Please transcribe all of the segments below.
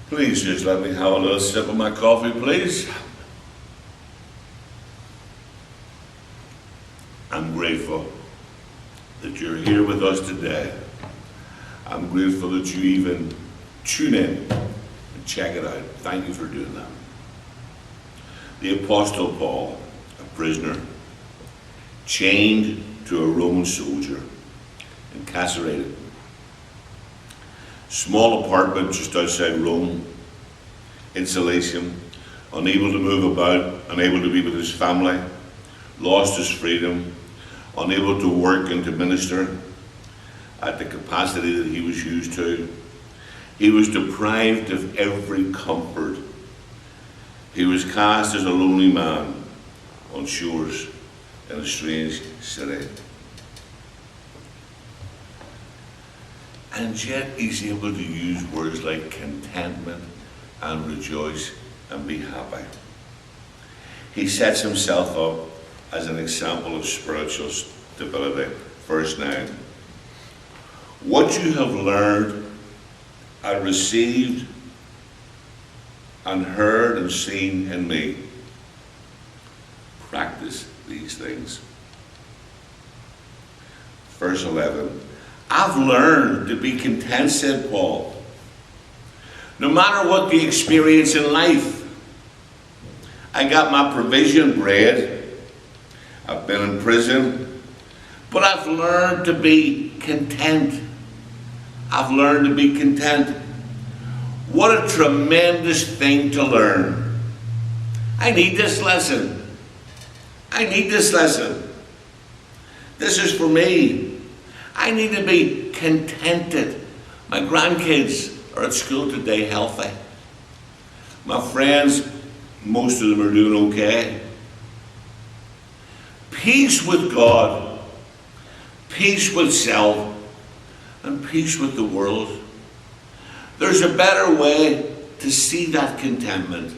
Please just let me have a little sip of my coffee, please. I'm grateful that you're here with us today. I'm grateful that you even tune in and check it out. Thank you for doing that. The Apostle Paul, a prisoner, chained to a Roman soldier, incarcerated. Small apartment just outside Rome, insulation, unable to move about, unable to be with his family, lost his freedom, unable to work and to minister at the capacity that he was used to. He was deprived of every comfort. He was cast as a lonely man on shores in a strange city. And yet he's able to use words like contentment and rejoice and be happy. He sets himself up as an example of spiritual stability. Verse 9. What you have learned and received and heard and seen in me, practice these things. Verse 11. I've learned to be content, said Paul. No matter what the experience in life, I got my provision bread. I've been in prison, but I've learned to be content. I've learned to be content. What a tremendous thing to learn. I need this lesson. I need this lesson. This is for me. I need to be contented. My grandkids are at school today healthy. My friends, most of them are doing okay. Peace with God, peace with self, and peace with the world. There's a better way to see that contentment.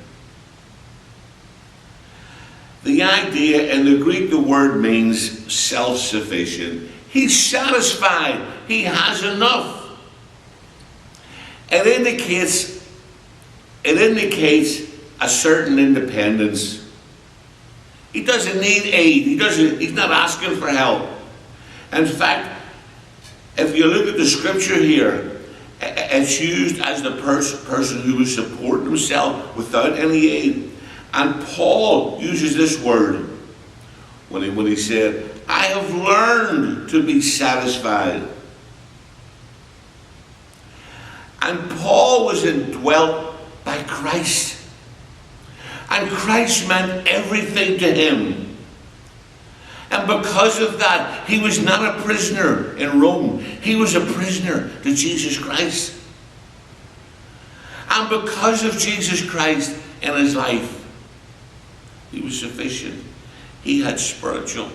The idea, in the Greek, the word means self-sufficient. He's satisfied. He has enough. It indicates a certain independence. He doesn't need aid. He's not asking for help. In fact, if you look at the scripture here, it's used as the person who was supporting himself without any aid. And Paul uses this word when he said, I have learned to be satisfied. And Paul was indwelt by Christ. And Christ meant everything to him. And because of that, he was not a prisoner in Rome. He was a prisoner to Jesus Christ. And because of Jesus Christ in his life, he was sufficient. He had spiritual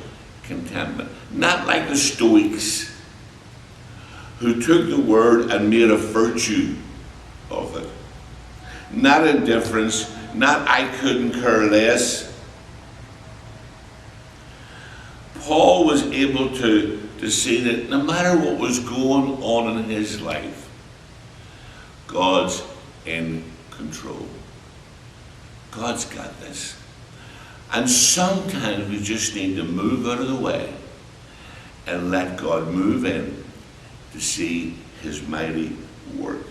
contentment. Not like the Stoics, who took the word and made a virtue of it. Not indifference, not I couldn't care less. Paul was able to see that no matter what was going on in his life, God's in control. God's got this. And sometimes we just need to move out of the way and let God move in to see his mighty work.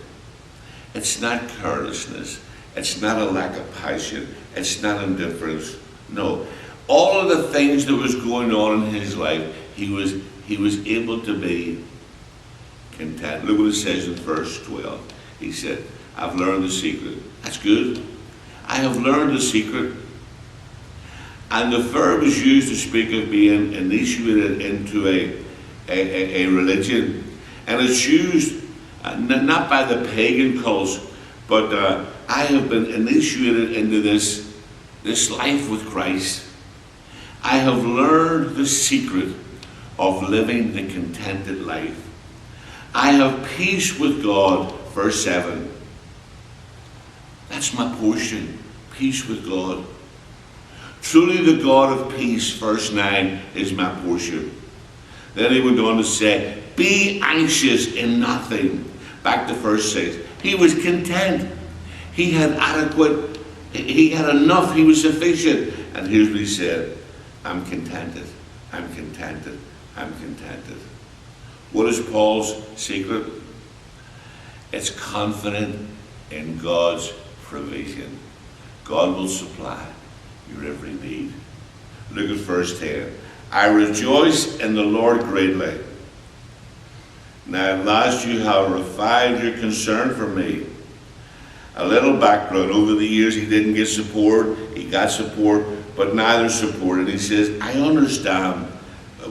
It's not carelessness. It's not a lack of passion. It's not indifference. No. All of the things that was going on in his life, he was able to be content. Look what it says in verse 12. He said, I've learned the secret. That's good. I have learned the secret. And the verb is used to speak of being initiated into a religion. And it's used not by the pagan cults, but I have been initiated into this life with Christ. I have learned the secret of living the contented life. I have peace with God, verse 7. That's my portion, peace with God. Truly the God of peace, verse 9, is my portion. Then he went on to say, be anxious in nothing. Back to verse 6. He was content. He had adequate, he had enough, he was sufficient. And here's what he said, I'm contented, I'm contented, I'm contented. What is Paul's secret? It's confident in God's provision. God will supply your every need. Look at verse 10. I rejoice in the Lord greatly. Now at last you have revived your concern for me. A little background. Over the years he didn't get support. He got support, but now there's support. And he says, I understand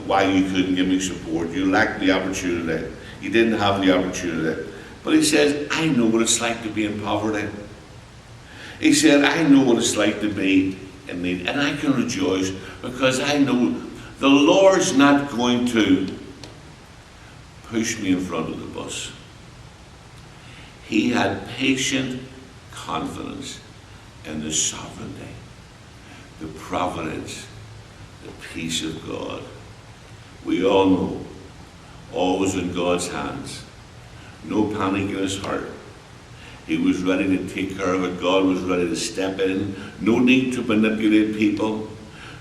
why you couldn't give me support. You lacked the opportunity. You didn't have the opportunity. But he says, I know what it's like to be in poverty. He said, I know what it's like to be in need. And I can rejoice because I know the Lord's not going to push me in front of the bus. He had patient confidence in the sovereignty, the providence, the peace of God. We all know, always in God's hands. No panic in his heart. He was ready to take care of it. God was ready to step in. No need to manipulate people.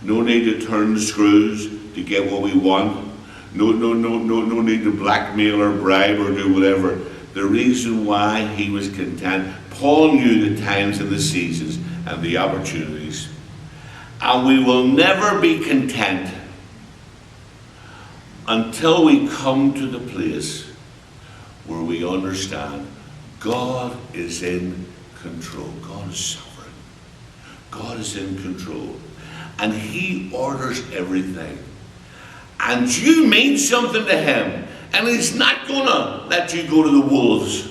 No need to turn the screws to get what we want. No need to blackmail or bribe or do whatever. The reason why he was content, Paul knew the times and the seasons and the opportunities. And we will never be content until we come to the place where we understand God is in control. God is sovereign. God is in control. And he orders everything. And you mean something to him. And he's not going to let you go to the wolves.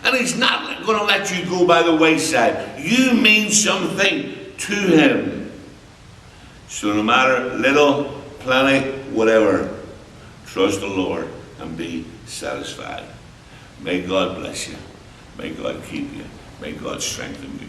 And he's not going to let you go by the wayside. You mean something to him. So no matter little, plenty, whatever, trust the Lord and be satisfied. May God bless you. May God keep you. May God strengthen you.